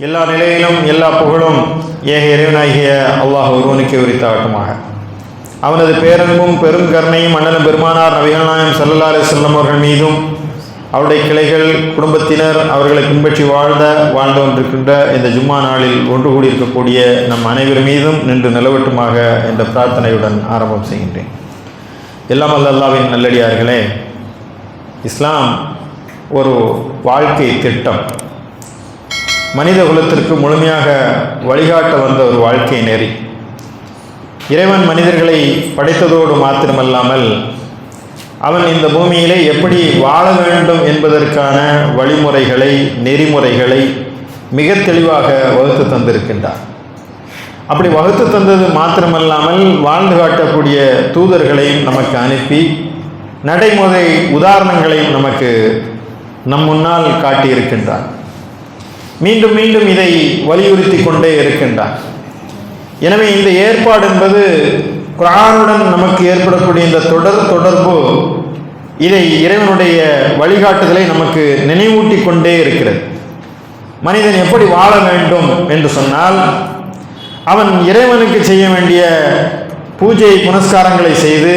எல்லா நிலையிலும் எல்லா புகழும் ஏக இறைவனாகிய அல்லாஹ் ஒருவனுக்கே உரித்தாகட்டுமாக. அவனது பேரன்பும் பெரும் கருணையும் அண்ணன் பெருமானார் நபிகள் நாயகம் ஸல்லல்லாஹு அலைஹி வஸல்லம் அவர்கள் மீதும் அவருடைய கிளைகள் குடும்பத்தினர் அவர்களை பின்பற்றி வாழ்ந்து கொண்டிருக்கின்ற இந்த ஜும்மா நாளில் ஒன்று கூடியிருக்கக்கூடிய நம் அனைவர் மீதும் நின்று நிலவட்டுமாக என்ற பிரார்த்தனையுடன் ஆரம்பம் செய்கின்றேன். எல்லாம் வல்ல அல்லாஹ்வின் நல்லடியார்களே, இஸ்லாம் ஒரு வாழ்க்கை திட்டம். மனித குலத்திற்கு முழுமையாக வழிகாட்ட வந்த ஒரு வாழ்க்கை நெறி. இறைவன் மனிதர்களை படைத்ததோடு மாத்திரமல்லாமல் அவன் இந்த பூமியிலே எப்படி வாழ வேண்டும் என்பதற்கான வழிமுறைகளை நெறிமுறைகளை மிக தெளிவாக வகுத்து தந்திருக்கின்றார். அப்படி வகுத்து தந்தது மாத்திரமல்லாமல் வாழ்ந்து காட்டக்கூடிய தூதர்களையும் நமக்கு அனுப்பி நடைமுறை உதாரணங்களையும் நமக்கு நம் முன்னால் காட்டியிருக்கின்றார். மீண்டும் மீண்டும் இதை வலியுறுத்தி கொண்டே இருக்கின்றார். எனவே இந்த ஏற்பாடு என்பது குர்ஆனுடன் நமக்கு ஏற்படக்கூடிய இந்த தொடர்பு இதை இறைவனுடைய வழிகாட்டுதலை நமக்கு நினைவூட்டி கொண்டே இருக்கிறது. மனிதன் எப்படி வாழ வேண்டும் என்று சொன்னால், அவன் இறைவனுக்கு செய்ய வேண்டிய பூஜை புனஸ்காரங்களை செய்து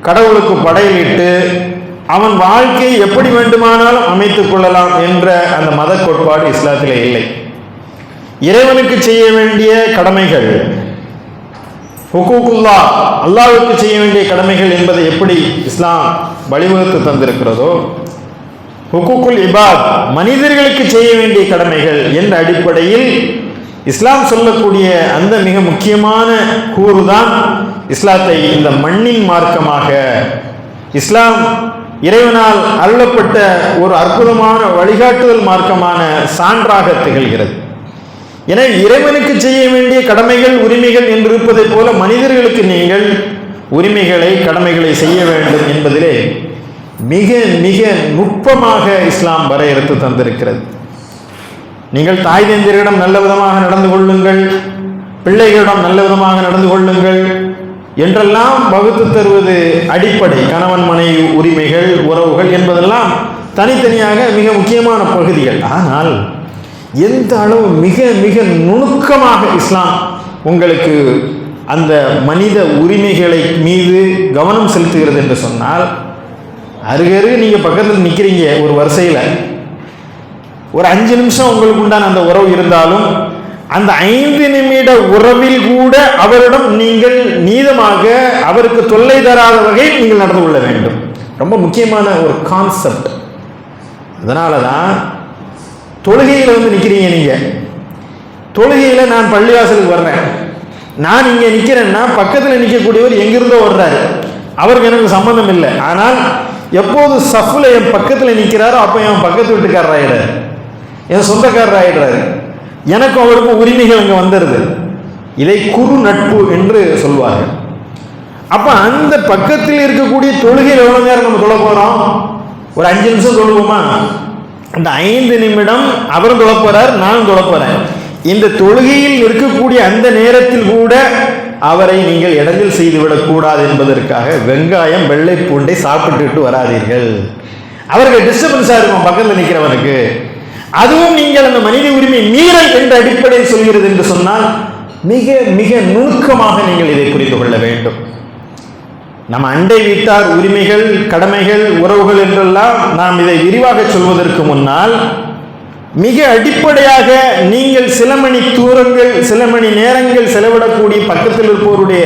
கடவுளுக்கு படையலிட்டு அவன் வாழ்க்கையை எப்படி வேண்டுமானாலும் அமைத்துக் கொள்ளலாம் என்ற அந்த மத கோட்பாடு இஸ்லாத்திலே இல்லை. இறைவனுக்கு செய்ய வேண்டிய கடமைகள், ஹுகூகுல்லா, அல்லாஹ்வுக்கு செய்ய வேண்டிய கடமைகள் என்பதை எப்படி இஸ்லாம் வழிவகுத்து தந்திருக்கிறதோ, ஹுகூகுல் இபாத், மனிதர்களுக்கு செய்ய வேண்டிய கடமைகள் என்ற அடிப்படையில் இஸ்லாம் சொல்லக்கூடிய அந்த மிக முக்கியமான கூறுதான் இஸ்லாத்தை இந்த மண்ணின் மார்க்கமாக, இஸ்லாம் இறைவனால் அருளப்பட்ட ஒரு அற்புதமான வழிகாட்டுதல் மார்க்கமான சான்றாக திகழ்கிறது. எனவே இறைவனுக்கு செய்ய வேண்டிய கடமைகள் உரிமைகள் என்று இருப்பதைப் போல மனிதர்களுக்கு நீங்கள் உரிமைகளை கடமைகளை செய்ய வேண்டும் என்பதிலே மிக மிக நுட்பமாக இஸ்லாம் வரையறுத்து தந்திருக்கிறது. நீங்கள் தாய் தந்தையரிடம் நல்ல விதமாக நடந்து கொள்ளுங்கள், பிள்ளைகளிடம் நல்ல விதமாக நடந்து கொள்ளுங்கள் என்றெல்லாம் வகுத்து தருவது அடிப்படை. கணவன் மனைவி உரிமைகள் உறவுகள் என்பதெல்லாம் தனித்தனியாக மிக முக்கியமான பகுதிகள். ஆனால் எந்த அளவு மிக மிக நுணுக்கமாக இஸ்லாம் உங்களுக்கு அந்த மனித உரிமைகளை மீது கவனம் செலுத்துகிறது என்று சொன்னால், அருகரு நீங்கள் பக்கத்தில் நிற்கிறீங்க ஒரு வரிசையில், ஒரு 5 நிமிஷம் உங்களுக்கு உண்டான அந்த உறவு இருந்தாலும் அந்த 5 நிமிட உறவில் கூட அவரிடம் நீங்கள் நீதமாக அவருக்கு தொல்லை தராத வகையில் நீங்கள் நடந்து கொள்ள வேண்டும். ரொம்ப முக்கியமான ஒரு கான்செப்ட். அதனால தான் தொழுகையில் வந்து நிற்கிறீங்க. நீங்கள் தொழுகையில் நான் பள்ளிவாசலுக்கு வர்றேன், நான் இங்கே நிற்கிறேன்னா பக்கத்தில் நிற்கக்கூடியவர் எங்கிருந்தோ வர்றாரு, அவருக்கு எனக்கு சம்மந்தம் இல்லை. ஆனால் எப்போது சஃபில் என் பக்கத்தில் நிற்கிறாரோ அப்போ என் பக்கத்து வீட்டுக்காரர் ஆகிடுறாரு, என் சொந்தக்காரர் ஆகிடுறாரு, எனக்கும் அவருக்கும் உரிமைகள் அங்கே வந்துடுது. இதை குறு நட்பு என்று சொல்வார்கள். அப்போ அந்த பக்கத்தில் இருக்கக்கூடிய தொழுகையில் எவ்வளோ நேரம் நம்ம தொழ போகிறோம்? ஒரு 5 நிமிஷம் தொழுவோமா? அந்த 5 நிமிடம் அவரும் தொழ போறார், நானும் தொழ போறேன். இந்த தொழுகையில் இருக்கக்கூடிய அந்த நேரத்தில் கூட அவரை நீங்கள் இடைஞ்சல் செய்துவிடக் கூடாது என்பதற்காக வெங்காயம் வெள்ளை பூண்டை சாப்பிட்டுட்டு வராதீர்கள். அவர்கள் டிஸ்டர்பன்ஸாக இருக்கும் பக்கத்தில் நிற்கிறவனுக்கு. அதுவும் நீங்கள் அந்த மனித உரிமை மீறல் என்ற அடிப்படையில் சொல்கிறது என்று சொன்னால் மிக மிக நுணுக்கமாக நீங்கள் இதை புரிந்து கொள்ள வேண்டும். நம்ம அண்டை வீட்டார் உரிமைகள் கடமைகள் உறவுகள் என்றெல்லாம் நாம் இதை விரிவாக சொல்வதற்கு முன்னால் மிக அடிப்படையாக நீங்கள் சில மணி தூரங்கள் சில மணி நேரங்கள் செலவிடக்கூடிய பக்கத்தில் இருப்பவருடைய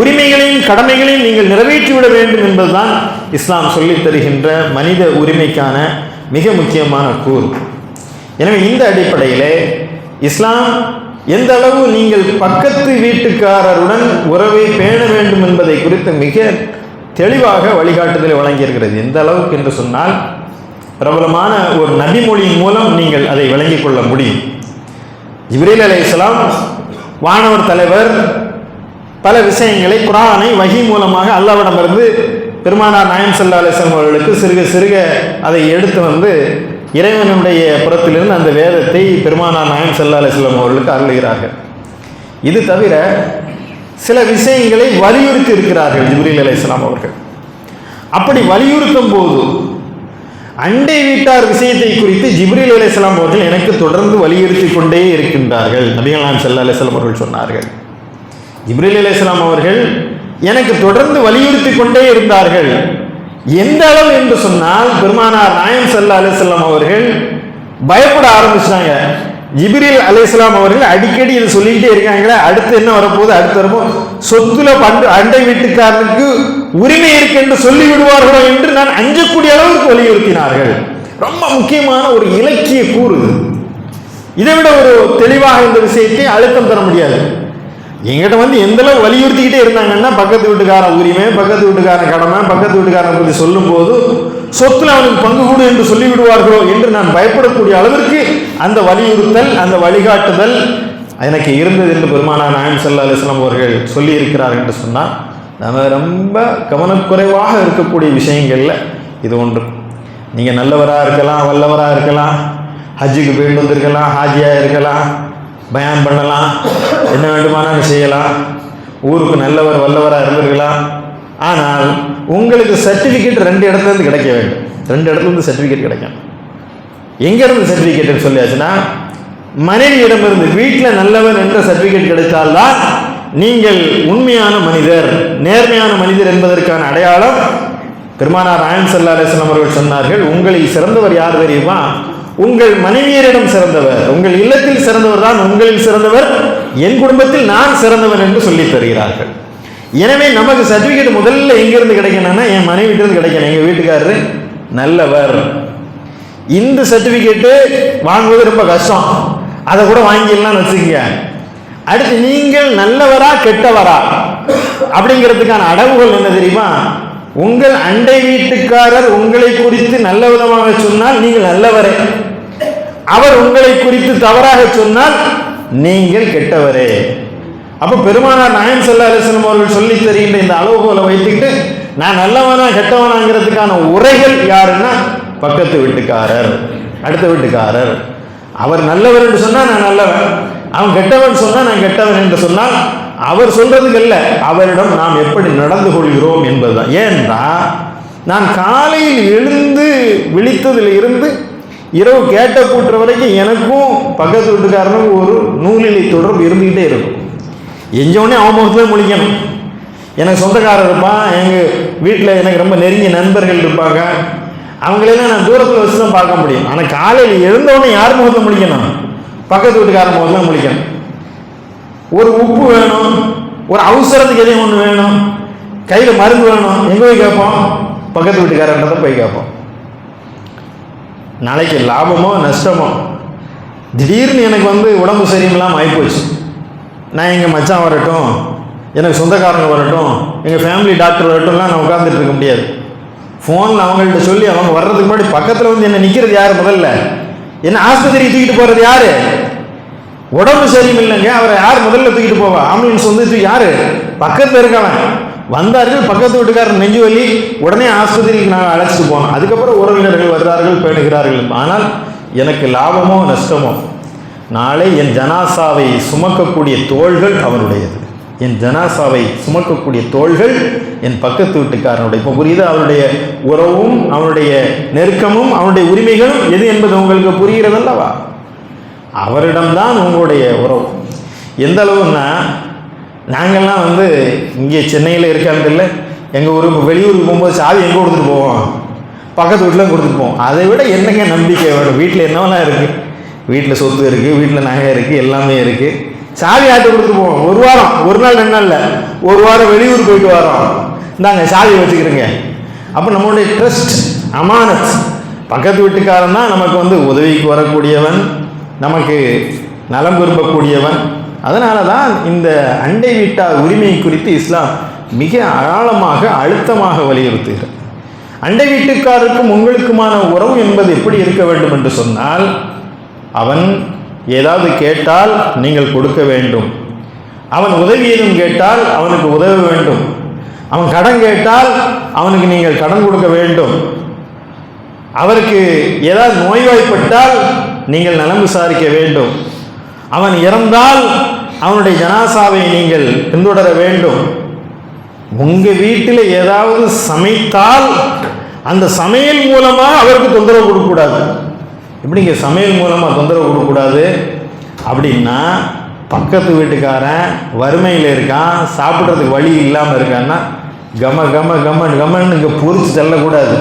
உரிமைகளையும் கடமைகளையும் நீங்கள் நிறைவேற்றிவிட வேண்டும் என்பதுதான் இஸ்லாம் சொல்லித் தருகின்ற மனித உரிமைக்கான மிக முக்கியமான கூறு. எனவே இந்த அடிப்படையிலே இஸ்லாம் எந்த அளவு நீங்கள் பக்கத்து வீட்டுக்காரருடன் உறவை பேண வேண்டும் என்பதை குறித்து மிக தெளிவாக வழிகாட்டுதலை வழங்கியிருக்கிறது. எந்த அளவுக்கு என்று சொன்னால், பிரபலமான ஒரு நபிமொழியின் மூலம் நீங்கள் அதை விளங்கிக் கொள்ள முடியும். ஜிப்ரீல் அலைஹிஸ்ஸலாம் வானவர் தலைவர் பல விஷயங்களை குர்ஆனை வஹி மூலமாக அல்லாஹ்விடமிருந்து பெருமானார் நாயகம் ஸல்லல்லாஹு அலைஹி வஸல்லம் அவர்களுக்கு சிறுக சிறுக அதை எடுத்து வந்து இறைவனுடைய புறத்திலிருந்து அந்த வேதத்தை பெருமானார் நாயகம் ஸல்லல்லாஹு அலைஹி வஸல்லம் அவர்களுக்கு அருளுகிறார்கள். இது தவிர சில விஷயங்களை வலியுறுத்தி இருக்கிறார்கள் ஜிப்ரீல் அலைஹிஸ்ஸலாம் அவர்கள். அப்படி வலியுறுத்தும் போது அண்டை வீட்டார் விஷயத்தை குறித்து ஜிப்ரீல் அலைஹிஸ்ஸலாம் அவர்கள் எனக்கு தொடர்ந்து வலியுறுத்தி கொண்டே இருக்கின்றார்கள். நபிகள் நாயகம் ஸல்லல்லாஹு அலைஹி வஸல்லம் அவர்கள் சொன்னார்கள், ஜிப்ரீல் அலைஹிஸ்ஸலாம் அவர்கள் எனக்கு தொடர்ந்து வலியுறுத்தி கொண்டே இருந்தார்கள். எந்த அளவு என்று சொன்னால் பெருமானார் நாயகம் ஸல்லல்லாஹு அலைஹி வஸல்லம் அவர்கள் பயப்பட ஆரம்பிச்சிட்டாங்க. ஜிப்ரீல் அலைஹிஸ்ஸலாம் அவர்கள் அடிக்கடி இது சொல்லிக்கிட்டே இருக்காங்களே, அடுத்து என்ன வரப்போகுது, அடுத்து வரப்போது சொத்துல அண்டை வீட்டுக்காரனுக்கு உரிமை இருக்கு என்று சொல்லி விடுவார்களோ என்று நான் அஞ்சக்கூடிய அளவுக்கு வலியுறுத்தினார்கள். ரொம்ப முக்கியமான ஒரு இலக்கிய கூறு. இதை விட ஒரு தெளிவாக இந்த விஷயத்தை அழுத்தம் தர முடியாது. எங்கிட்ட வந்து எந்த அளவு வலியுறுத்திக்கிட்டே இருந்தாங்கன்னா, பக்கத்து வீட்டுக்காரன் உரிமை, பக்கத்து வீட்டுக்காரன் கடமை, பக்கத்து வீட்டுக்காரன் பற்றி சொல்லும் போது சொத்துல அவனுக்கு பங்கு கூடு என்று சொல்லிவிடுவார்களோ என்று நான் பயப்படக்கூடிய அளவிற்கு அந்த வலியுறுத்தல், அந்த வழிகாட்டுதல் எனக்கு இருந்தது என்று பெருமானார் நாயகம் ஸல்லல்லாஹு அலைஹி வஸல்லம் அவர்கள் சொல்லி இருக்கிறார் என்று சொன்னால், நம்ம ரொம்ப கவனக்குறைவாக இருக்கக்கூடிய விஷயங்கள்ல இது ஒன்று. நீங்கள் நல்லவராக இருக்கலாம், வல்லவராக இருக்கலாம், ஹஜ்ஜுக்கு போயிட்டு வந்திருக்கலாம், ஹாஜியாக இருக்கலாம், பயான் பண்ணலாம், என்ன வேண்டுமானாலும் செய்யலாம், ஊருக்கு நல்லவர் வல்லவராக இருந்திருக்கலாம். ஆனால் உங்களுக்கு சர்டிஃபிகேட் 2 இடத்துலேருந்து கிடைக்க வேண்டும். 2 இடத்துலேருந்து சர்டிஃபிகேட் கிடைக்கும். எங்கேருந்து சர்டிஃபிகேட் சொல்லியாச்சுன்னா, மனைவியிடமிருந்து வீட்டில் நல்லவர் என்ற சர்டிஃபிகேட் கிடைத்தால்தான் நீங்கள் உண்மையான மனிதர், நேர்மையான மனிதர் என்பதற்கான அடையாளம். பெருமானார் நாயகம் ஸல்லல்லாஹு அலைஹி வஸல்லம் அவர்கள் சொன்னார்கள், உங்களில் சிறந்தவர் யார் தெரியுமா? உங்கள் மனைவியரிடம் சிறந்தவர், உங்கள் இல்லத்தில் சிறந்தவர் தான் உங்களில் சிறந்தவர், என் குடும்பத்தில் நான் சிறந்தவன் என்று சொல்லி தருகிறார்கள். எனவே நமக்கு சர்டிஃபிகேட் முதல்ல எங்கிருந்து கிடைக்கணும்னா, என் மனைவிட்டிருந்து கிடைக்கணும். எங்கள் வீட்டுக்காரரு நல்லவர். இந்த சர்டிஃபிகேட்டு வாங்குவது ரொம்ப கஷ்டம், அதை கூட வாங்கிடலாம்னு வச்சுக்கோங்க. அடுத்து நீங்கள் நல்லவரா கெட்டவரா அப்படிங்கிறதுக்கான அடவுகள் என்ன தெரியுமா? உங்கள் அண்டை வீட்டுக்காரர் உங்களை குறித்து நல்ல விதமாக சொன்னால் நீங்கள் நல்லவரே, அவர் உங்களை குறித்து தவறாக சொன்னால் நீங்கள் கெட்டவரே. அப்போ பெருமானார் நாயகம் ஸல்லல்லாஹு அலைஹி வஸல்லம் அவர்கள் சொல்லி தருகின்ற இந்த அளவுகோலை வைத்துக்கிட்டு நான் நல்லவனா கெட்டவனாங்கிறதுக்கான உரைகள் யாருன்னா, பக்கத்து வீட்டுக்காரர், அடுத்த வீட்டுக்காரர். அவர் நல்லவர் என்று சொன்னால் நான் நல்லவன், அவன் கெட்டவன் சொன்னால் நான் கெட்டவன் என்று சொன்னால் அவர் சொல்றதுக்கு இல்லை, அவரிடம் நாம் எப்படி நடந்து கொள்கிறோம் என்பதுதான். ஏன்னா நான் காலையில் எழுந்து விழித்ததில் இருந்து இரவு கேட்ட கூட்டுற வரைக்கும் எனக்கும் பக்கத்து வீட்டுக்காரனுக்கும் ஒரு நூலிலை தொடர்பு இருந்துக்கிட்டே இருக்கும். எஞ்சோடனே அவன் முகத்துல முழிக்கணும். எனக்கு சொந்தக்காரர் இருப்பான், எங்கள் வீட்டில் எனக்கு ரொம்ப நெருங்கிய நண்பர்கள் இருப்பாங்க, அவங்களெல்லாம் நான் தூரத்தில் வச்சு தான் பார்க்க முடியும். ஆனால் காலையில் எழுந்தவுடனே யார் முகத்தில் முழிக்கணும்? பக்கத்து வீட்டுக்காரன் முகத்தில் முழிக்கணும். ஒரு உப்பு வேணும், ஒரு அவசரத்துக்கு எதையும் ஒன்று வேணும், கையில் மருந்து வேணும், எங்கே போய் கேட்போம்? பக்கத்து வீட்டுக்காரன்றதை போய் கேட்போம். நாளைக்கு லாபமோ நஷ்டமோ, திடீர்னு எனக்கு வந்து உடம்பு சரியில்லாமல் ஆகிப்போச்சு, நான் எங்கள் மச்சான் வரட்டும், எனக்கு சொந்தக்காரங்க வரட்டும், எங்கள் ஃபேமிலி டாக்டர் வரட்டும்லாம் நான் உட்காந்துட்டு இருக்க முடியாது. ஃபோனில் அவங்கள்ட்ட சொல்லி அவங்க வர்றதுக்கு முன்னாடி பக்கத்தில் வந்து என்ன நிற்கிறது யார்? முதல்ல என்ன ஆஸ்பத்திரிக்கு தூக்கிட்டு போகிறது யார்? உடம்பு சரியில்லைங்க, அவரை யார் முதல்ல தூக்கிட்டு போவா? ஆம்புலன்ஸ் வந்து தூக்கி யார்? பக்கத்தில் இருக்கவன். வந்தார்கள், பக்கத்து வீட்டுக்காரர் நெஞ்சு வலி, உடனே ஆஸ்பத்திரிக்கு நாங்கள் அழைச்சிட்டு போனோம். அதுக்கப்புறம் உறவினர்கள் வருகிறார்கள், பேணுகிறார்கள். ஆனால் எனக்கு லாபமோ நஷ்டமோ, நாளை என் ஜனாசாவை சுமக்கக்கூடிய தோள்கள் அவருடையது, என் ஜனாசாவை சுமக்கக்கூடிய தோள்கள் என் பக்கத்து வீட்டுக்காரனுடைய. இப்போ புரியுது அவருடைய உறவும் அவனுடைய நெருக்கமும் அவனுடைய உரிமைகளும் எது என்பது உங்களுக்கு புரிகிறதல்லவா? அவரிடம்தான் உங்களுடைய உறவு. எந்த அளவுன்னா, நாங்கள்லாம் வந்து இங்கே சென்னையில் இருக்காங்க இல்லை, எங்கள் ஊருக்கு வெளியூருக்கு போகும்போது சாவி எங்கே கொடுத்துட்டு போவோம்? பக்கத்து வீட்டில் கொடுத்துட்டு போவோம். அதை விட என்னங்க நம்பிக்கை வேணும்? வீட்டில் என்னவெல்லாம் இருக்குது, வீட்டில் சொத்து இருக்குது, வீட்டில் நகை இருக்குது, எல்லாமே இருக்குது. சாவி ஆட்டு கொடுத்துட்டு போவோம். ஒரு வாரம், ஒரு நாள் 2 நாள் இல்லை, ஒரு வாரம் வெளியூர் போயிட்டு வரோம், இந்தாங்க சாவி வச்சுக்கிறேங்க. அப்போ நம்மளுடைய ட்ரஸ்ட், அமானத். பக்கத்து வீட்டுக்காரன் தான் நமக்கு வந்து உதவிக்கு வரக்கூடியவன், நமக்கு நலம் விரும்பக்கூடியவன். அதனால தான் இந்த அண்டை வீட்டார் உரிமை குறித்து இஸ்லாம் மிக ஆழமாக அழுத்தமாக வலியுறுத்துகிறது. அண்டை வீட்டுக்காருக்கும் உங்களுக்குமான உறவு என்பது எப்படி இருக்க வேண்டும் என்று சொன்னால், அவன் ஏதாவது கேட்டால் நீங்கள் கொடுக்க வேண்டும், அவன் உதவி ஏதும் கேட்டால் அவனுக்கு உதவ வேண்டும், அவன் கடன் கேட்டால் அவனுக்கு நீங்கள் கடன் கொடுக்க வேண்டும், அவருக்கு ஏதாவது நோய்வாய்ப்பட்டால் நீங்கள் நலம் விசாரிக்க வேண்டும், அவன் இறந்தால் அவனுடைய ஜனாசாவை நீங்கள் பின்தொடர வேண்டும், உங்கள் வீட்டில் ஏதாவது சமைத்தால் அந்த சமையல் மூலமாக அவருக்கு தொந்தரவு கொடுக்கக்கூடாது. எப்படிங்க சமையல் மூலமாக தொந்தரவு கொடுக்கக்கூடாது அப்படின்னா, பக்கத்து வீட்டுக்காரன் வறுமையில் இருக்கான், சாப்பிட்றதுக்கு வழி இல்லாமல் இருக்கான்னா கம கம கமன் கமன்னு இங்கே பொறிச்சு தள்ளக்கூடாது.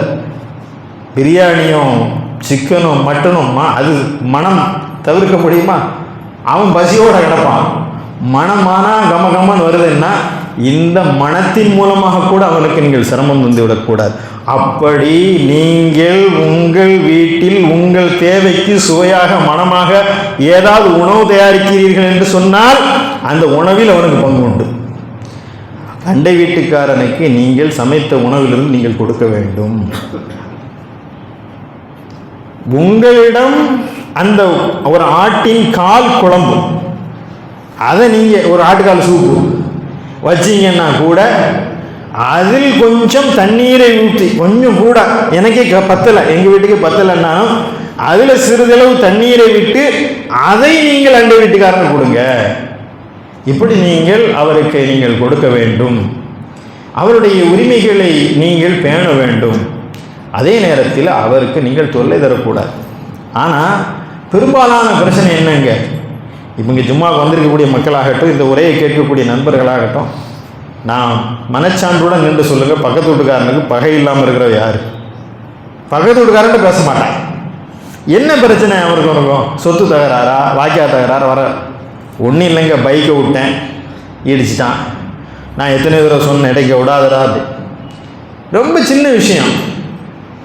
பிரியாணியும் சிக்கனும் மட்டனும் அது மனம் தவிர்க்க முடியுமா? அவன் பசியோடு கிடப்பான். மனமானா கம கமன் வருதுன்னா இந்த மனத்தின் மூலமாக கூட அவனுக்கு நீங்கள் சிரமம் வந்து விடக்கூடாது. அப்படி நீங்கள் உங்கள் வீட்டில் உங்கள் தேவைக்கு சுவையாக மனமாக ஏதாவது உணவு தயாரிக்கிறீர்கள் என்று சொன்னால் அந்த உணவில் அவனுக்கு பங்கு உண்டு. அண்டை வீட்டுக்காரனுக்கு நீங்கள் சமைத்த உணவிலிருந்து நீங்கள் கொடுக்க வேண்டும். உங்களிடம் அந்த ஒரு ஆட்டின் கால் குழம்பு, அதை நீங்கள் ஒரு ஆட்டுக்கால் சூப்பு வச்சிங்கன்னா கூட அதில் கொஞ்சம் தண்ணீரை ஊற்றி, கொஞ்சம் கூட எனக்கே பத்தலை, எங்கள் வீட்டுக்கு பத்தலைன்னாலும் அதில் சிறிதளவு தண்ணீரை விட்டு அதை நீங்கள் அண்டை வீட்டுக்காரனுக்கு கொடுங்க. இப்படி நீங்கள் அவருக்கு நீங்கள் கொடுக்க வேண்டும். அவருடைய உரிமைகளை நீங்கள் பேண வேண்டும். அதே நேரத்தில் அவருக்கு நீங்கள் தொல்லை தரக்கூடாது. ஆனால் பெரும்பாலான பிரச்சனை என்னங்க, இப்போ இங்கே ஜும்மாவுக்கு வந்திருக்கக்கூடிய மக்களாகட்டும், இந்த உரையை கேட்கக்கூடிய நண்பர்களாகட்டும், நான் மனச்சான்றுடன் நின்று சொல்லுங்கள், பக்கத்து வீட்டுக்காரனுக்கு பகை இல்லாமல் இருக்கிற யார்? பக்கத்து வீட்டுக்காரன்ட்டு பேச மாட்டான். என்ன பிரச்சனை அவருக்கு இருக்கும்? சொத்து தகராறா, வாக்கியா தகராறு வர ஒன்றும் இல்லைங்க, பைக்கை விட்டேன் இடிச்சிட்டான், நான் எத்தனை தடவை சொன்னேன் இடைக்க விடாதடா. அப்படி ரொம்ப சின்ன விஷயம்,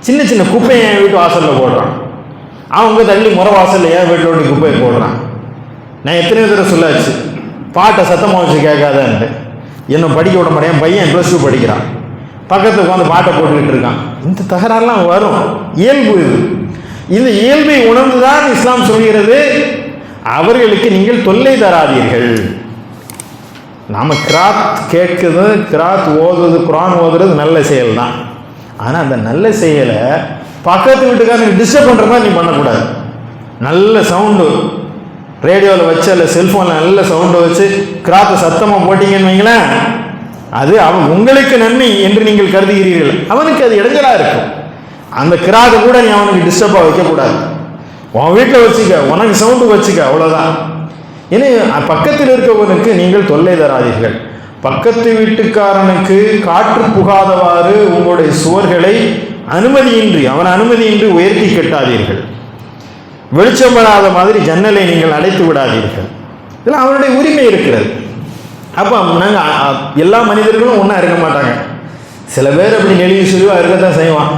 சின்ன சின்ன குப்பையை என் வீட்டு வாசலில் போடுறான். அவங்க தள்ளி முறை வாசலில் ஏன் வீட்டில் குப்பையை போடுறான். நான் எத்தனை தடவை சொல்லாச்சு, பாட்டை சத்தமாக வச்சு கேட்காதன்ட்டு. என்னை படிக்க விட மாட்டேன். பையன் +2 படிக்கிறான், பக்கத்துக்கு உட்காந்து பாட்டை போட்டுக்கிட்டு இருக்கான். இந்த தகராறுலாம் வரும், இயல்பு இது. இந்த இயல்பை உணர்ந்துதான் இஸ்லாம் சொல்கிறது, அவர்களுக்கு நீங்கள் தொல்லை தராதீர்கள். நாம் கிராத் கேட்குறது, கிராத் ஓதுறது, குரான் ஓதுறது நல்ல செயல் தான். ஆனால் அந்த நல்ல செயலை பக்கத்து வீட்டுக்காரனுக்கு டிஸ்டர்ப் பண்ணுற மாதிரி நீ பண்ணக்கூடாது. நல்ல சவுண்டு ரேடியோவில் வச்சு அல்ல செல்ஃபோனில் நல்ல சவுண்டை வச்சு கிராத்தை சத்தமாக போட்டிங்கன்னு வைங்களேன், அது அவன் உங்களுக்கு நன்மை என்று நீங்கள் கருதுகிறீர்கள், அவனுக்கு அது இடைஞ்சலாக இருக்கும். அந்த கிராத்தை கூட நீ அவனுக்கு டிஸ்டர்பாக வைக்கக்கூடாது. உன் வீட்டில் வச்சுக்க, உனக்கு சவுண்டு வச்சுக்க, அவ்வளோதான். ஏன்னா பக்கத்தில் இருக்கவனுக்கு நீங்கள் தொல்லை தராதீர்கள். பக்கத்து வீட்டுக்காரனுக்கு காற்று புகாதவாறு உங்களுடைய சுவர்களை அனுமதியின்றி, அவன் அனுமதியின்றி உயர்த்தி கட்டாதீர்கள். வெளிச்சம் வராத மாதிரி ஜன்னலை நீங்கள் அடைத்து விடாதீர்கள். இதெல்லாம் அவனுடைய உரிமை இருக்கிறது. அப்போ நாங்கள் எல்லா மனிதர்களும் ஒன்றா இருக்க மாட்டாங்க. சில பேர் அப்படி நெளிவு சுழிவாக இருக்கத்தான் செய்வான்,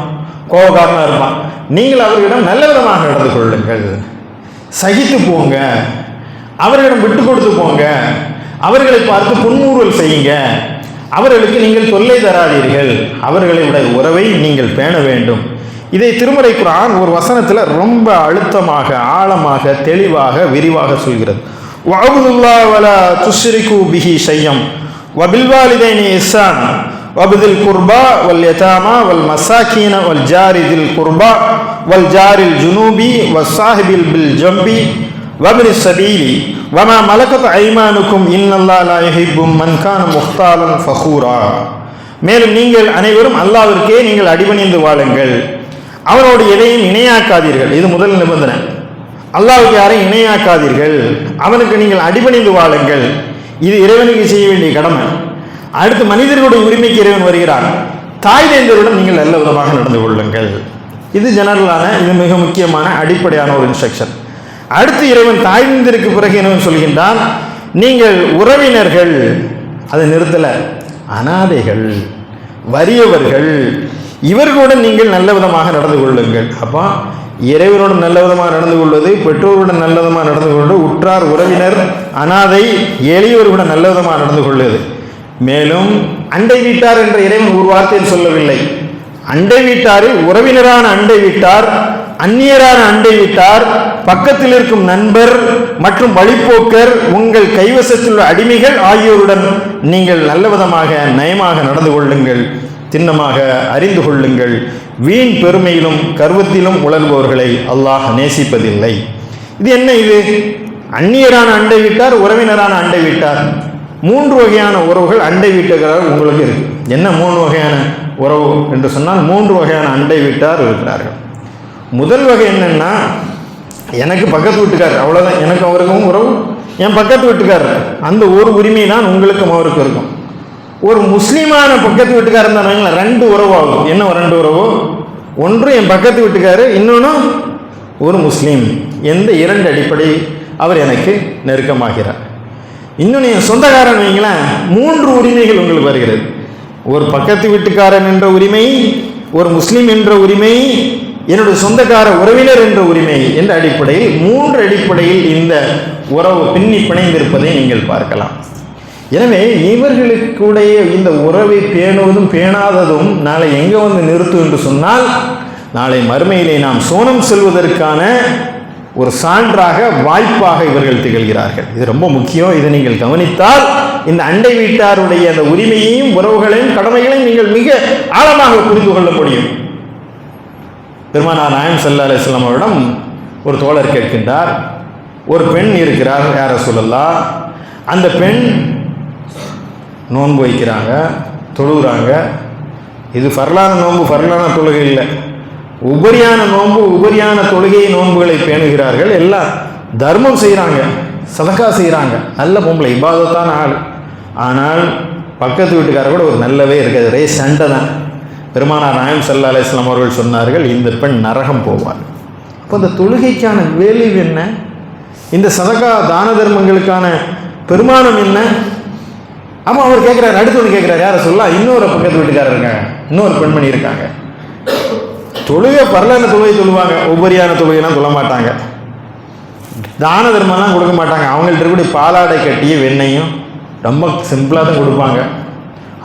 கோபக்காரனாக இருப்பான். நீங்கள் அவர்களிடம் நல்ல விதமாக நடந்து கொள்ளுங்கள், சகித்து போங்க, அவர்களிடம் விட்டு கொடுத்து போங்க, அவர்களை பார்த்து புன்முறுவல் செய்யுங்க, அவர்களுக்கு நீங்கள் தொல்லை தராதீர்கள், அவர்களுடைய உறவை நீங்கள் பேண வேண்டும். இதை திருமறை குர்ஆன் ஒரு வசனத்தில் ரொம்ப அழுத்தமாக, ஆழமாக, தெளிவாக, விரிவாக சொல்கிறது. வஅபுதுல்லாஹ் வலா துஷ்ரிகு பிஹி ஷையம் வபில்வாலிதைனி இஹ்சான் வபிதில் குர்பா வல் யதாமா வல் மசாக்கீன வல் ஜாரிதில் குர்பா வல் ஜாரில் ஜுனூபி வஸ்ஸாஹிபில் பில் ஜம்பி வபினி ஸபீலி வமா மலகத் ஐமானுக்கும் இன்னல்லாஹ் லா யுஹிப்பு மன் கான முஹ்தாலன் ஃபഖூரா. மேலும் நீங்கள் அனைவரும் அல்லாஹ்விற்கே நீங்கள் அடிபணிந்து வாழுங்கள், அவனோடு எதையும் இணையாக்காதீர்கள். இது முதல் நிபந்தனை. அல்லாஹ்வுக்கு யாரையும் இணையாக்காதீர்கள், அவனுக்கு நீங்கள் அடிபணிந்து வாழுங்கள். இது இறைவனுக்கு செய்ய வேண்டிய கடமை. அடுத்து மனிதர்களுடைய உரிமைக்கு இறைவன் வருகிறார். தாய் தந்தையருடன் நீங்கள் நல்ல விதமாக நடந்து கொள்ளுங்கள். இது ஜெனரலான, இது மிக முக்கியமான அடிப்படையான ஒரு இன்ஸ்ட்ரக்ஷன். அடுத்து இறைவன் தாய் தந்தையருக்கு பிறகு இறைவன் சொல்கின்றான், நீங்கள் உறவினர்கள், அதை நிறுத்தலை, அனாதைகள், வறியவர்கள், இவர்களுடன் நீங்கள் நல்ல விதமாக நடந்து கொள்ளுங்கள். அப்போ இறைவனுடன் நல்ல விதமாக நடந்து கொள்வது, பெற்றோருடன் நல்ல விதமாக நடந்து கொள்வது, உற்றார் உறவினர், அனாதை, எளியவர்களுடன் நல்ல விதமாக நடந்து கொள்வது. மேலும் அண்டை வீட்டார் என்ற இறைவன் ஒரு வார்த்தையில் சொல்லவில்லை. அண்டை வீட்டாரில் உறவினரான அண்டை வீட்டார், அந்நியரான அண்டை வீட்டார், பக்கத்தில் இருக்கும் நண்பர் மற்றும் வழிப்போக்கர், உங்கள் கைவசத்தில் உள்ள அடிமைகள் ஆகியோருடன் நீங்கள் நல்ல விதமாக நயமாக நடந்து கொள்ளுங்கள், திண்ணமாக அறிந்து கொள்ளுங்கள். வீண் பெருமையிலும் கர்வத்திலும் உழல்பவர்களை அல்லாஹ் நேசிப்பதில்லை. இது என்ன? இது அந்நியரான அண்டை வீட்டார், உறவினரான அண்டை வீட்டார், 3 வகையான உறவுகள் அண்டை வீட்டுக்காரர் உங்களுக்கு இருக்கு. என்ன 3 வகையான உறவு என்று சொன்னால் 3 வகையான அண்டை வீட்டார் இருக்கிறார்கள். முதல் வகை என்னென்னா, எனக்கு பக்கத்து வீட்டுக்காரர், அவ்வளோதான், எனக்கு அவருக்கும் உறவு, என் பக்கத்து வீட்டுக்காரர், அந்த ஒரு உரிமை தான் உங்களுக்கும் அவருக்கும் இருக்கும். ஒரு முஸ்லீமான பக்கத்து வீட்டுக்காரர் தான் 2 உறவு ஆகும். என்ன 2 உறவு? ஒன்று என் பக்கத்து வீட்டுக்காரர், இன்னொன்று ஒரு முஸ்லீம். எந்த 2 அடிப்படை அவர் எனக்கு நெருக்கமாகிறார். இன்னொன்று என் சொந்தக்காரன் வைங்களேன், 3 உரிமைகள் உங்களுக்கு வருகிறது. ஒரு பக்கத்து வீட்டுக்காரன் என்ற உரிமை, ஒரு முஸ்லீம் என்ற உரிமை, என்னுடைய சொந்தக்கார உறவினர் என்ற உரிமை என்ற அடிப்படையில் 3 அடிப்படையில் இந்த உறவு பின்னி பிணைந்திருப்பதை நீங்கள் பார்க்கலாம். எனவே இவர்களுக்குடைய இந்த உறவை பேணுவதும் பேணாததும் நாளை எங்கே வந்து நிறுத்தும் என்று சொன்னால், நாளை மறுமையிலே நாம் சோனம் செல்வதற்கான ஒரு சான்றாக, வாய்ப்பாக இவர்கள் திகழ்கிறார்கள். இது ரொம்ப முக்கியம். இதை நீங்கள் கவனித்தால் இந்த அண்டை வீட்டாருடைய அந்த உரிமையையும் உறவுகளையும் கடமைகளையும் நீங்கள் மிக ஆழமாக புரிந்து கொள்ள முடியும். பெருமானார் நாயகம் ஸல்லல்லாஹு அலைஹி வஸல்லம் அவரிடம் ஒரு தோழர் கேட்கின்றார், ஒரு பெண் இருக்கிறார் யா ரசூலல்லாஹ், அந்த பெண் நோன்பு வைக்கிறாங்க, தொழுகிறாங்க. இது ஃபர்லான நோன்பு, ஃபர்லான தொழுகை இல்லை, உபரியான நோன்பு, உபரியான தொழுகை நோன்புகளை பேணுகிறார்கள். எல்லாம் தர்மம் செய்கிறாங்க, சதக்கா செய்கிறாங்க, நல்ல பொம்பளை, இபாதத்தான ஆள். ஆனால் பக்கத்து வீட்டுக்காரர் கூட ஒரு நல்லவே இருக்காது, ஒரே சண்டை தான். பெருமானார் நாயகம் ஸல்லல்லாஹு அலைஹி வஸல்லம் அவர்கள் சொன்னார்கள், இந்த பெண் நரகம் போவார். அப்போ இந்த தொழுகைக்கான வேல்யூ என்ன? இந்த சதக்கா தான தர்மங்களுக்கான பெருமானம் என்ன? அப்போ அவர் கேட்குறாரு, அடுத்தவங்க கேட்குறாரு, யாரை சொல்லலாம், இன்னொரு பக்கத்து வீட்டுக்காரர் இருக்காங்க, இன்னொரு பெண்மணி இருக்காங்க, தொழுகை பரலான தொழுகை தொழுவாங்க, உபரியான தொழுகைலாம் சொல்ல மாட்டாங்க, தான தர்மம்லாம் கொடுக்க மாட்டாங்க, அவங்கள்ட்ட கூட பாலாடை கட்டிய வெண்ணையும் ரொம்ப சிம்பிளாக தான் கொடுப்பாங்க.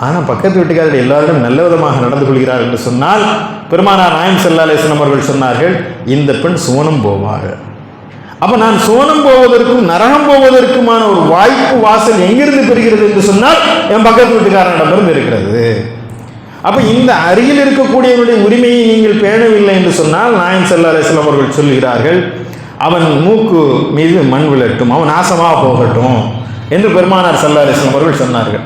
ஆனால் பக்கத்து வீட்டுக்காரர்கள் எல்லாரிடம் நல்ல விதமாக நடந்து கொள்கிறார் என்று சொன்னால், பெருமானார் நாயகம் ஸல்லல்லாஹு அலைஹி வஸல்லம் அவர்கள் சொன்னார்கள், இந்த பெண் சுவனம் போவார். அப்போ நான் சுவனம் போவதற்கும் நரகம் போவதற்குமான ஒரு வாய்ப்பு வாசல் எங்கிருந்து பெறுகிறது என்று சொன்னால், என் பக்கத்து வீட்டுக்காரனிடமிருந்து இருக்கிறது. அப்போ இந்த அருகில் இருக்கக்கூடியவனுடைய உரிமையை நீங்கள் பேணவில்லை என்று சொன்னால், நாயகம் ஸல்லல்லாஹு அலைஹி வஸல்லம் அவர்கள் சொல்கிறார்கள், அவன் மூக்கு மீது மண் விழட்டும், அவன் நாசமாக போகட்டும் என்று பெருமானார் ஸல்லல்லாஹு அலைஹி வஸல்லம் அவர்கள் சொன்னார்கள்.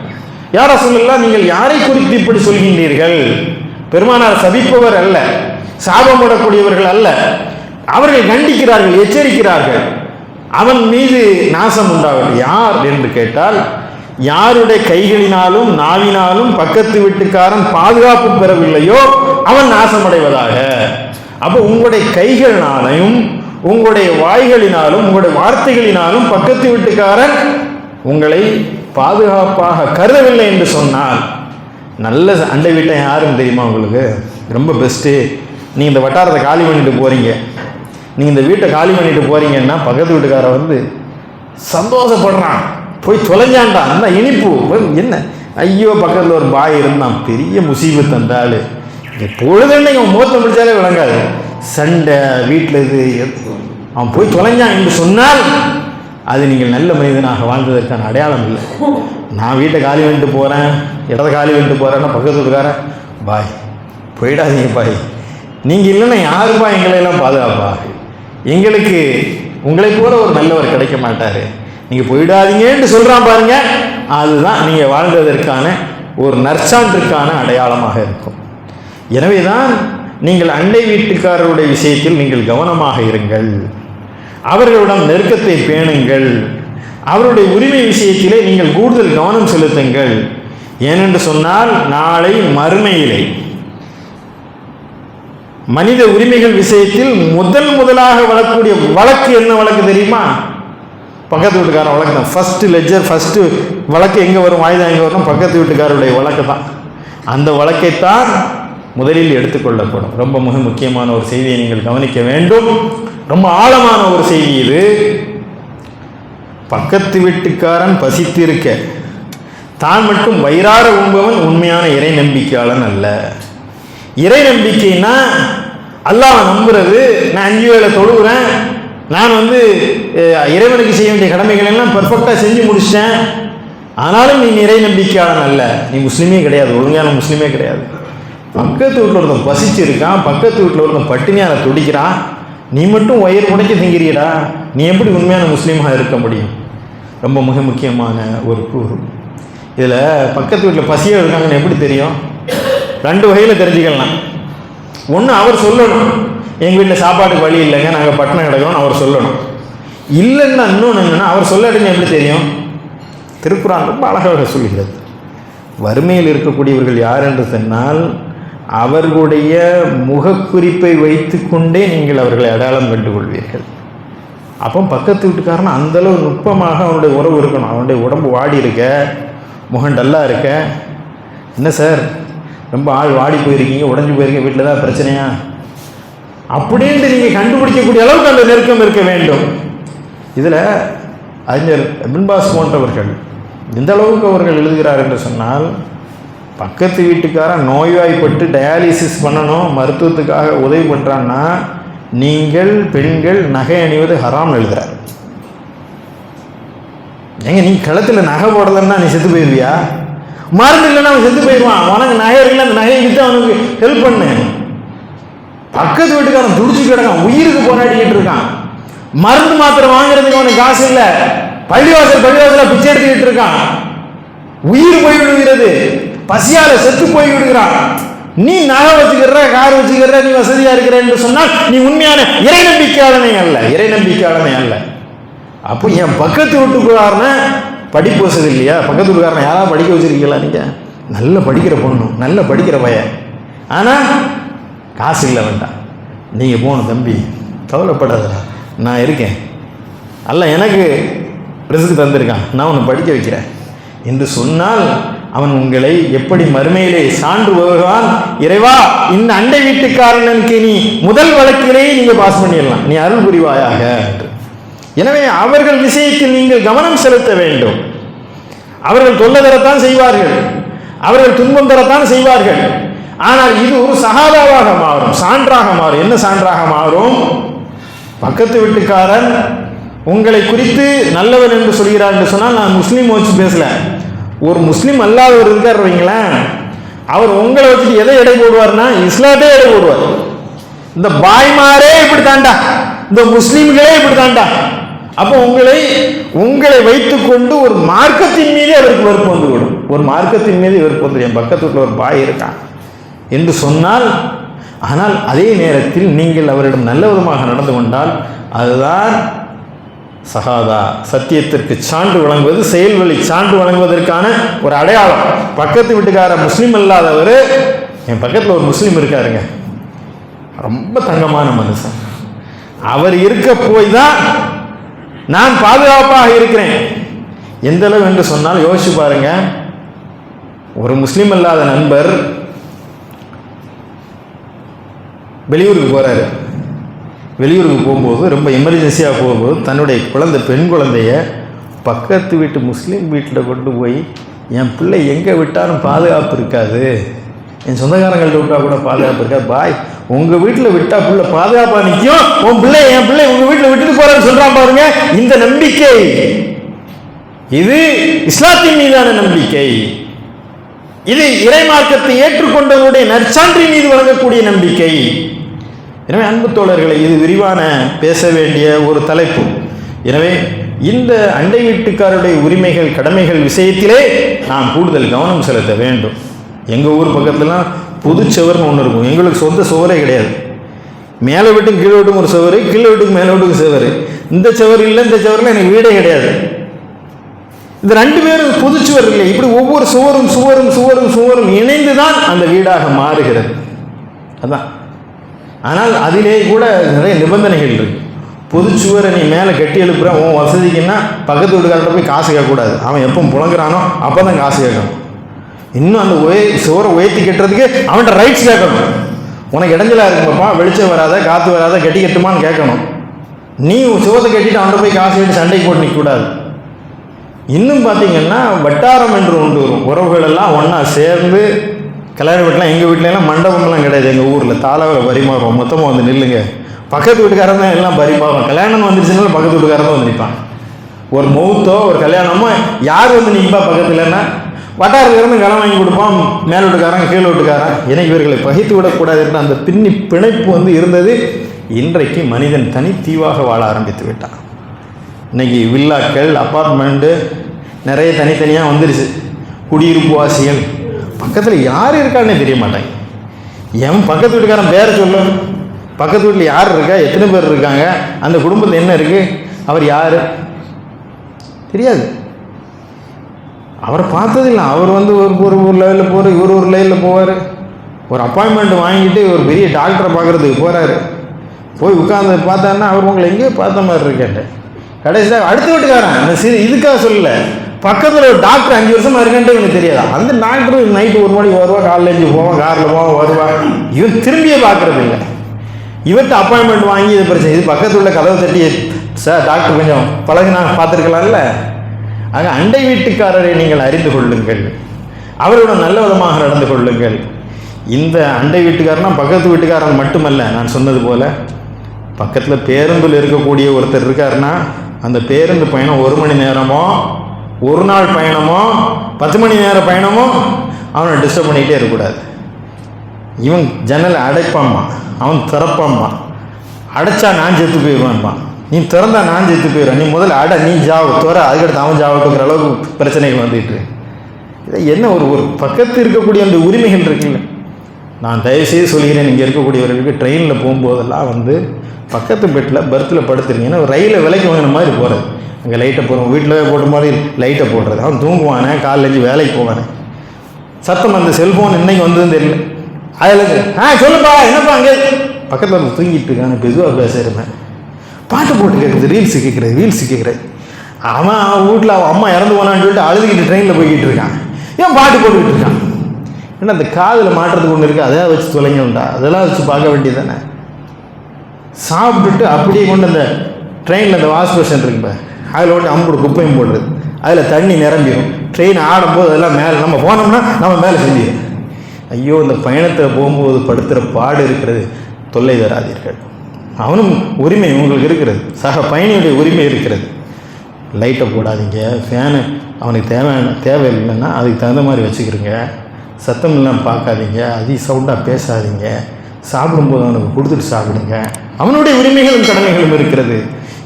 யா ரசூலல்லாஹ், நீங்கள் யாரை குறித்து இப்படி சொல்கின்றீர்கள்? பெருமானார் சபிப்பவர் அல்ல, சாபமிடக்கூடியவர்கள் அல்ல, அவர்கள் கண்டிக்கிறார்கள், எச்சரிக்கிறார்கள், அவன் மீது நாசம் உண்டாகும். யார் என்று கேட்டால், யாருடைய கைகளினாலும் நாவினாலும் பக்கத்து வீட்டுக்காரன் பாதுகாப்பு பெறவில்லையோ அவன் நாசமடைவதாக. அப்போ உங்களுடைய கைகளினாலும் உங்களுடைய வாய்களினாலும் உங்களுடைய வார்த்தைகளினாலும் பக்கத்து வீட்டுக்காரன் உங்களை பாதுகாப்பாக கருதவில்லை என்று சொன்னால், நல்ல அண்டை வீட்டை யாருன்னு தெரியுமா உங்களுக்கு? ரொம்ப பெஸ்ட்டு. நீங்கள் இந்த வட்டாரத்தை காலி பண்ணிட்டு போகிறீங்க, நீங்கள் இந்த வீட்டை காலி பண்ணிட்டு போகிறீங்கன்னா பக்கத்து வீட்டுக்காரன் வந்து சந்தோஷப்படுறான், போய் தொலைஞ்சான்டா, அந்த இனிப்பு என்ன, ஐயோ பக்கத்தில் ஒரு பாய் இருந்தான், பெரிய முசீபத் தந்தாள், பொழுதுன்னு அவன் முகத்தை முடிச்சாலே விளங்காது, சண்டை வீட்டில் இது, அவன் போய் தொலைஞ்சான் என்று சொன்னால் அது நீங்கள் நல்ல மனிதனாக வாழ்ந்ததற்கான அடையாளம் இல்லை. நான் வீட்டை காலி பண்ணிட்டு போகிறேன், இடத்த காலி பண்ணிட்டு போகிறேன்னா பக்கத்து வீட்டுக்காரன், பாய் போயிடாதீங்க பாய், நீங்கள் இல்லைன்னா யாருப்பா எங்களையெல்லாம் பாதுகாப்பா, எங்களுக்கு உங்களை போல ஒரு நல்லவர் கிடைக்க மாட்டார், நீங்கள் போயிடாதீங்கன்னு சொல்கிறான் பாருங்க, அதுதான் நீங்கள் வாழ்ந்ததற்கான ஒரு நற்சான்றுக்கான அடையாளமாக இருக்கும். எனவே தான் நீங்கள் அண்டை வீட்டுக்காரருடைய விஷயத்தில் நீங்கள் கவனமாக இருங்கள், அவர்களிடம் நெருக்கத்தை பேணுங்கள், அவருடைய உரிமை விஷயத்திலே நீங்கள் கூடுதல் கவனம் செலுத்துங்கள். ஏனென்று சொன்னால், நாளை மறுமையிலே மனித உரிமைகள் விஷயத்தில் முதலாக வரக்கூடிய வழக்கு என்ன வழக்கு தெரியுமா? பக்கத்து வீட்டுக்காரன் வழக்கு தான். ஃபர்ஸ்ட் லெஜர், ஃபர்ஸ்ட் வழக்கு எங்கே வரும், வாய்தா எங்கே வரும்? பக்கத்து வீட்டுக்காரருடைய வழக்கு தான். அந்த வழக்கைத்தான் முதலில் எடுத்துக்கொள்ளப்படும். ரொம்ப மிக முக்கியமான ஒரு செய்தியை நீங்கள் கவனிக்க வேண்டும், ரொம்ப ஆழமான ஒரு செய்தி இது. பக்கத்து வீட்டுக்காரன் பசித்திருக்க தான் மட்டும் வயிறார உண்பவன் உண்மையான இறை நம்பிக்கையாளன் அல்ல. இறை நம்பிக்கைன்னா அல்லாஹ் நம்புறது, நான் 5 வேளை தொழுகிறேன், நான் இறைவனுக்கு செய்ய வேண்டிய கடமைகள் எல்லாம் பெர்ஃபெக்டாக செஞ்சு முடிச்சிட்டேன், ஆனாலும் நீ இறை நம்பிக்கையாளன் அல்ல, நீ முஸ்லீமே கிடையாது, ஒழுங்கான முஸ்லீமே கிடையாது. பக்கத்து வீட்டில் ஒருத்தன் பசிச்சிருக்கான், பக்கத்து வீட்டில் ஒருத்தன் பட்டினியால் துடிக்கிறான், நீ மட்டும் வயிறு உடைக்க திங்கிறீடா, நீ எப்படி உண்மையான முஸ்லீமாக இருக்க முடியும்? ரொம்ப மிக முக்கியமான ஒரு கூறு. இதில் பக்கத்து வீட்டில் பசியாக இருக்காங்கன்னு எப்படி தெரியும்? 2 வகையில் தெரிஞ்சுக்கலாம். ஒன்று, அவர் சொல்லணும், எங்கள் வீட்டில் சாப்பாட்டுக்கு வழி இல்லைங்க, நாங்கள் பட்டினம் கிடக்கிறோம் அவர் சொல்லணும். இல்லைன்னா இன்னொன்று என்னென்னா, அவர் சொல்லாட்டின்னு எப்படி தெரியும்? திருக்குறான் ரொம்ப அழகாக சொல்கிறது. வறுமையில் இருக்கக்கூடியவர்கள் யார் என்று சொன்னால் அவர்களுடைய முகக்குறிப்பை வைத்து கொண்டே நீங்கள் அவர்களை அடையாளம் கண்டுகொள்வீர்கள். அப்போ பக்கத்து வீட்டுக்காரன் அந்தளவு நுட்பமாக அவனுடைய உறவு இருக்கணும். அவனுடைய உடம்பு வாடி இருக்க, முகம் டல்லாக இருக்க, என்ன சார் ரொம்ப ஆள் வாடி போயிருக்கீங்க, உடஞ்சி போயிருக்கீங்க, வீட்டில் தான் பிரச்சனையா அப்படின்ட்டு நீங்கள் கண்டுபிடிக்கக்கூடிய அளவுக்கு அந்த நெருக்கம் இருக்க வேண்டும். இதில் அறிஞர் இப்னு பாஸ் போன்றவர்கள் எந்த அளவுக்கு அவர்கள் எழுதுகிறார் என்று சொன்னால், பக்கத்து வீட்டுக்காரன் நோய்வாய்ப்பட்டு டயாலிசிஸ் பண்ணணும், மருத்துவத்துக்காக உதவி பண்ணுறான்னா நீங்கள் பெண்கள் நகை அணிவது ஹராம்னு எழுதுறார். ஏங்க நீ களத்தில் நகை போடலன்னா நீ செத்து போயிடுவியா? மருந்து இல்லைன்னா அவன் செத்து போயிடுவான். உனக்கு நகை இருக்குல்ல, அந்த நகையை விற்று அவனுக்கு ஹெல்ப் பண்ணு. பக்கத்து வீட்டுக்காரன் துடிச்சு கிடக்கான், உயிருக்கு போராடிக்கிட்டு இருக்கான், மருந்து மாத்திரை வாங்குறதுக்கு அவனுக்கு காசு இல்லை, பள்ளிவாசல பிச்சை எடுத்துக்கிட்டு இருக்கான், உயிர் போய் விடுகிறது, பசியால செத்து போய் விடுகிறான். நீ நகை வச்சுக்கிற, கார் வச்சுக்கிற, நீ வசதியா இருக்கிற என்று சொன்னால் நீ உண்மையான இறை நம்பிக்கையாளனே அல்ல. அப்போ என் பக்கத்து வீட்டுக்காரன படிப்பு வசதி இல்லையா? பக்கத்து வீட்டுக்காரனை யாராவது படிக்க வச்சிருக்கீங்களா? நீங்க நல்ல படிக்கிற பொண்ணு, நல்ல படிக்கிற பையன், ஆனா காசு இல்லை, வேண்டாம், நீங்க போகணும் தம்பி, கவலைப்படாதடா, நான் இருக்கேன், அல்ல எனக்கு ரிஸ்க் தந்திருக்கான், நான் உன்னை படிக்க வைக்கிறேன் என்று சொன்னால் அவன் உங்களை எப்படி மறுமையிலே சான்று வருவான், இறைவா இந்த அண்டை வீட்டுக்காரனுக்கு நீ முதல் வழக்கிலேயே நீங்க பாஸ் பண்ணிடலாம், நீ அருள் புரிவாயாக என்று. எனவே அவர்கள் விஷயத்தில் நீங்கள் கவனம் செலுத்த வேண்டும். அவர்கள் தொல்லை தரத்தான் செய்வார்கள், அவர்கள் துன்பம் தரத்தான் செய்வார்கள். ஆனால் இது ஒரு சகாதாவாக மாறும், சான்றாக மாறும். என்ன சான்றாக மாறும்? பக்கத்து வீட்டுக்காரன் உங்களை குறித்து நல்லவன் என்று சொல்கிறார் என்று சொன்னால், நான் முஸ்லீம் வச்சு பேசல, ஒரு முஸ்லீம் அல்லாதவர் இருக்கார் வைங்களேன், அவர் உங்களை வச்சுட்டு எதை எடை போடுவார்னா இஸ்லாத்தே எடை போடுவார். இந்த பாய்மாரே இப்படி தாண்டா, இந்த முஸ்லீம்களே இப்படி தாண்டா. அப்போ உங்களை வைத்துக்கொண்டு ஒரு மார்க்கத்தின் மீது அவருக்கு வெறுப்பு வந்துவிடும். ஒரு மார்க்கத்தின் மீது வெறுப்பு வந்து, என் பக்கத்து வீட்டில் ஒரு பாய் இருக்கான் என்று சொன்னால், ஆனால் அதே நேரத்தில் நீங்கள் அவரிடம் நல்ல விதமாக நடந்து கொண்டால் அதுதான் சகாதா, சத்தியத்திற்கு சான்று வழங்குவது, செயல்வழி சான்று வழங்குவதற்கான ஒரு அடையாளம். பக்கத்து வீட்டுக்கார முஸ்லீம் அல்லாதவர், என் பக்கத்தில் ஒரு முஸ்லீம் இருக்காருங்க, ரொம்ப தங்கமான மனுஷன், அவர் இருக்க போய் தான் நான் பாதுகாப்பாக இருக்கிறேன் எந்த அளவு என்று சொன்னால் யோசிச்சு பாருங்க. ஒரு முஸ்லீம் அல்லாத நண்பர் வெளியூருக்கு போறாரு. வெளியூருக்கு போகும்போது, ரொம்ப எமர்ஜென்சியாக போகும்போது, தன்னுடைய பெண் குழந்தைய பக்கத்து வீட்டு முஸ்லீம் வீட்டில் கொண்டு போய், என் பிள்ளை எங்கே விட்டாலும் பாதுகாப்பு இருக்காது, என் சொந்தக்காரங்கள்ட்ட விட்டால் கூட பாதுகாப்பு இருக்காது, பாய் உங்கள் வீட்டில் விட்டால் பிள்ளை பாதுகாப்பாக நிற்கும், என் பிள்ளை உங்கள் வீட்டில் விட்டுட்டு போகிறேன்னு சொல்கிறான் பாருங்க. இந்த நம்பிக்கை, இது இஸ்லாத்தின் மீதான நம்பிக்கை, இது இறை மார்க்கத்தை ஏற்றுக்கொண்டவருடைய நற்சான்றின் மீது வழங்கக்கூடிய நம்பிக்கை. எனவே அன்பு தோழர்களை, இது விரிவான பேச வேண்டிய ஒரு தலைப்பு. எனவே இந்த அண்டை வீட்டுக்காருடைய உரிமைகள், கடமைகள் விஷயத்திலே நாம் கூடுதல் கவனம் செலுத்த வேண்டும். எங்கள் ஊர் பக்கத்துலாம் புதுச்சவர்னு ஒன்று இருக்கும். எங்களுக்கு சொந்த சுவரே கிடையாது. மேலே வீட்டுக்கு கீழே வீட்டுக்கு ஒரு சுவர், கீழே வீட்டுக்கு மேலே வீட்டுக்கு சுவர். இந்த சுவர் இல்லை, இந்த சுவரில் எனக்கு வீடே கிடையாது. இந்த 2 பேரும் புதுச்சுவர் இல்லை. இப்படி ஒவ்வொரு சுவரும் இணைந்து தான் அந்த வீடாக மாறுகிறது. அதான். ஆனால் அதிலே கூட நிறைய நிபந்தனைகள் இருக்கு. பொதுச்சுவரை நீ மேலே கட்டி எழுப்புற உன் வசதிக்குன்னா பக்கத்து வீட்டுக்கார்ட்ட போய் காசு கேட்கக்கூடாது. அவன் எப்போ புழங்குறானோ அப்போ தான் காசு கேட்கணும். இன்னும் அந்த சுவரை உயர்த்தி கட்டுறதுக்கு அவன்கிட்ட ரைட்ஸ் கேட்கணும். உனக்கு இடைஞ்சலாக இருக்குப்பா, வெளிச்சம் வராத, காற்று வராத, கட்டி கட்டுமான்னு கேட்கணும். நீ சுவத்தை கட்டிட்டு அவன்கிட்ட போய் காசு கேட்டு சண்டைக்கு போட்டு நிற்கக்கூடாது. இன்னும் பார்த்தீங்கன்னா வட்டாரம் என்று ஒன்று வரும். உறவுகள் எல்லாம் ஒன்றா சேர்ந்து கல்யாண வீட்டிலாம், எங்கள் வீட்டிலலாம் மண்டபம்லாம் கிடையாது. எங்கள் ஊரில் தாளாவில் பரிமாறுவோம், மொத்தமாக வந்து நில்லுங்க. பக்கத்து வீட்டுக்காரன் தான் எல்லாம் பரிமாறுவோம். கல்யாணம் வந்துருச்சுனாலும் பக்கத்து வீட்டுக்காரன் தான் வந்து நிற்பான். ஒரு மௌத்தோ ஒரு கல்யாணமோ யார் வந்து நிற்பா பக்கத்துலன்னா வட்டாரத்துக்காரன் கடன் வாங்கி கொடுப்பான், மேல் வீட்டுக்காரன் கீழ் வீட்டுக்காரன். எனக்கு இவர்களை பகித்து விடக்கூடாது என்ற அந்த பிணைப்பு வந்து இருந்தது. இன்றைக்கு மனிதன் தனித்தீவாக வாழ ஆரம்பித்து விட்டான். இன்றைக்கி வில்லாக்கள், அப்பார்ட்மெண்ட்டு நிறைய தனித்தனியாக வந்துருச்சு. குடியிருப்பு வாசிகள் பக்கத்தில் யார் இருக்கான்னே தெரிய மாட்டாங்க. என் பக்கத்து வீட்டுக்காரன் பேரை சொல்லு, பக்கத்து வீட்டில் யார் இருக்கா, எத்தனை பேர் இருக்காங்க, அந்த குடும்பத்தில் என்ன இருக்குது, அவர் யார் தெரியாது. அவரை பார்த்ததில்லை. அவர் ஒரு லைனில் போகிற, இவர் ஒரு லைனில் போவார். ஒரு அப்பாயின்மெண்ட் வாங்கிட்டு ஒரு பெரிய டாக்டரை பார்க்குறதுக்கு போகிறாரு. போய் உட்காந்து பார்த்தாருன்னா அவர் உங்களை எங்கேயோ பார்த்த மாதிரி இருக்கேன். கடைசியாக அடுத்த வீட்டுக்காரன் இந்த இதுக்காக சொல்லலை, பக்கத்தில் ஒரு டாக்டர் 5 வருஷமாக இருக்கேன்ட்டு எனக்கு தெரியாதா. அந்த டாக்டர் நைட்டு 1 மணிக்கு வருவா, காலையில் 5 போவான், காரில் போவான், வருவான். இவன் திரும்பியே பார்க்குறது இல்லை. இவர்கிட்ட அப்பாயின்மெண்ட் வாங்கி இது பிரச்சனை. இது பக்கத்தில் உள்ள கதவை தட்டி, சார் டாக்டர் கொஞ்சம் பழகுனா பார்த்துருக்கலாம்ல. ஆக அண்டை வீட்டுக்காரரை நீங்கள் அறிந்து கொள்ளுங்கள், அவரோட நல்ல விதமாக நடந்து கொள்ளுங்கள். இந்த அண்டை வீட்டுக்காரனா பக்கத்து வீட்டுக்காரன் மட்டுமல்ல, நான் சொன்னது போல் பக்கத்தில் பேருந்தில் இருக்கக்கூடிய ஒருத்தர் இருக்காருன்னா அந்த பேருந்து பயணம் 1 மணி நேரமோ, ஒரு நாள் பயணமோ, 10 மணி நேர பயணமோ அவனை டிஸ்டர்ப் பண்ணிக்கிட்டே இருக்கக்கூடாது. இவன் ஜன்னலை அடைப்பாம்மா, அவன் திறப்பாம்மா. அடைச்சா நான் செத்து போயிடுவான்மா, நீ திறந்தா நான் செத்து போயிடுவேன், நீ முதல்ல அடை, நீ ஜாவு துற, அதுக்கடுத்து அவன் ஜாவட்டுங்கிற அளவுக்கு பிரச்சனைகள் வந்துட்டு. இதை என்ன ஒரு பக்கத்து இருக்கக்கூடிய அந்த உரிமைகள் இருக்குல்ல. நான் தயவுசெய்து சொல்கிறேன், இங்கே இருக்கக்கூடியவர்களுக்கு ட்ரெயினில் போகும்போதெல்லாம் பக்கத்து பெட்டில் பர்த்தில் படுத்துருங்கன்னா ரயிலில் விலைக்கு வாங்கின மாதிரி போகிறது. அங்கே லைட்டை போடுறோம், வீட்டில் போட்ட மாதிரி லைட்டை போடுறது. அவன் தூங்குவானே, காலையில் வேலைக்கு போவானே, சத்தம் அந்த செல்ஃபோன் இன்னைக்கு வந்ததுன்னு தெரியல. அதில் சொல்லுப்பா என்னப்பா அங்கே பக்கத்தில் வந்து தூங்கிட்டு இருக்கான்னு மெதுவாக பேசுகிறேன். பாட்டு போட்டு கேட்குறது, ரீல்ஸு கேட்குறது. அவன் வீட்டில் அவன் அம்மா இறந்து போனான்னு சொல்லிட்டு அழுதுகிட்டு ட்ரெயினில் போய்கிட்டு இருக்கான். ஏன் பாட்டு போட்டுக்கிட்டு இருக்கான்? ஏன்னா அந்த காதில் மாட்டுறதுக்கு ஒன்று இருக்குது, அதையாக வச்சு தொலைங்கண்டா, அதெல்லாம் வச்சு பார்க்க வேண்டியது தானே. சாப்பிட்டுட்டு அப்படியே கொண்டு அந்த ட்ரெயினில் அந்த வாஷ் பேஷன் இருக்குப்பா, அதில் ஓட்டி அம்புடு குப்பையும் போடுறது, அதில் தண்ணி நிரம்பிடும். ட்ரெயின் ஆடும்போது அதெல்லாம் மேலே நம்ம போனோம்னா நம்ம மேலே செஞ்சிடும். ஐயோ, இந்த பயணத்தில் போகும்போது படுத்துகிற பாடு இருக்கிறது, தொல்லை தராதீர்கள். அவனும் உரிமை உங்களுக்கு இருக்கிறது, சக பயணியுடைய உரிமை இருக்கிறது. லைட்டை போடாதீங்க, ஃபேனு அவனுக்கு தேவையில்லைன்னா அதுக்கு தகுந்த மாதிரி வச்சுக்கிறீங்க. சத்தம் இல்லாமல் பார்க்காதீங்க, சவுண்டாக பேசாதீங்க. சாப்பிடும்போது அவனுக்கு கொடுத்துட்டு சாப்பிடுங்க. அவனுடைய உரிமைகளும் கடமைகளும் இருக்கிறது.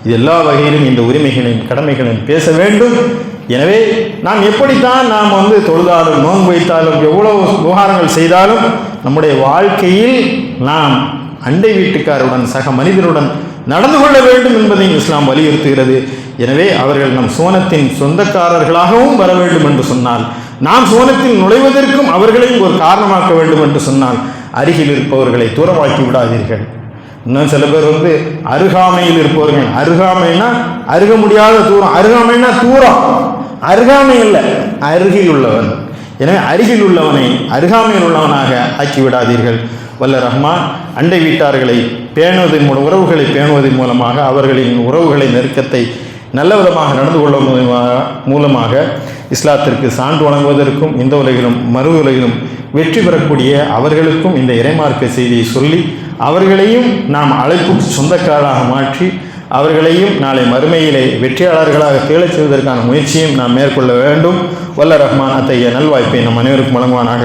இது எல்லா வகையிலும் இந்த உரிமைகளையும் கடமைகளையும் பேச வேண்டும். எனவே நாம் எப்படித்தான் நாம் தொழுதாலும் நோன்பு வைத்தாலும் எவ்வளவு விவகாரங்கள் செய்தாலும் நம்முடைய வாழ்க்கையில் நாம் அண்டை வீட்டுக்காருடன் சக மனிதனுடன் நடந்து கொள்ள வேண்டும் என்பதையும் இஸ்லாம் வலியுறுத்துகிறது. எனவே அவர்கள் நம் சுவனத்தின் சொந்தக்காரர்களாகவும் வர வேண்டும் என்று சொன்னால், நாம் சுவனத்தில் நுழைவதற்கும் அவர்களையும் ஒரு காரணமாக்க வேண்டும் என்று சொன்னால், அருகில் இருப்பவர்களை தூரமாக்கி விடாதீர்கள். இன்னும் சில பேர் அருகாமையில் இருப்பவர்கள், அருகாமைன்னா அருக முடியாத தூரம், அருகாமைன்னா தூரம், அருகாமை இல்லை அருகில் உள்ளவன். எனவே அருகில் உள்ளவனை அருகாமையில் உள்ளவனாக ஆக்கிவிடாதீர்கள். வல்ல ரஹ்மான் அண்டை வீட்டார்களை பேணுவதன் மூலம், உறவுகளை பேணுவதன் மூலமாக அவர்களின் உறவுகளை நெருக்கத்தை நல்ல விதமாக நடந்து கொள்ளும் மூலமாக இஸ்லாத்திற்கு சான்று வழங்குவதற்கும் இந்த உலகிலும் மறு உலகிலும் வெற்றி பெறக்கூடிய அவர்களுக்கும் இந்த இறைமார்க்க செய்தியை சொல்லி அவர்களையும் நாம் அழைப்புக்கு சொந்தக்காரராக மாற்றி அவர்களையும் நாளை மறுமையிலே வெற்றியாளர்களாக தேழச் செய்வதற்கான முயற்சியும் நாம் மேற்கொள்ள வேண்டும். வல்ல ரஹ்மான் அத்தகைய நல்வாய்ப்பை நம் அனைவருக்கும் வழங்குவானாக.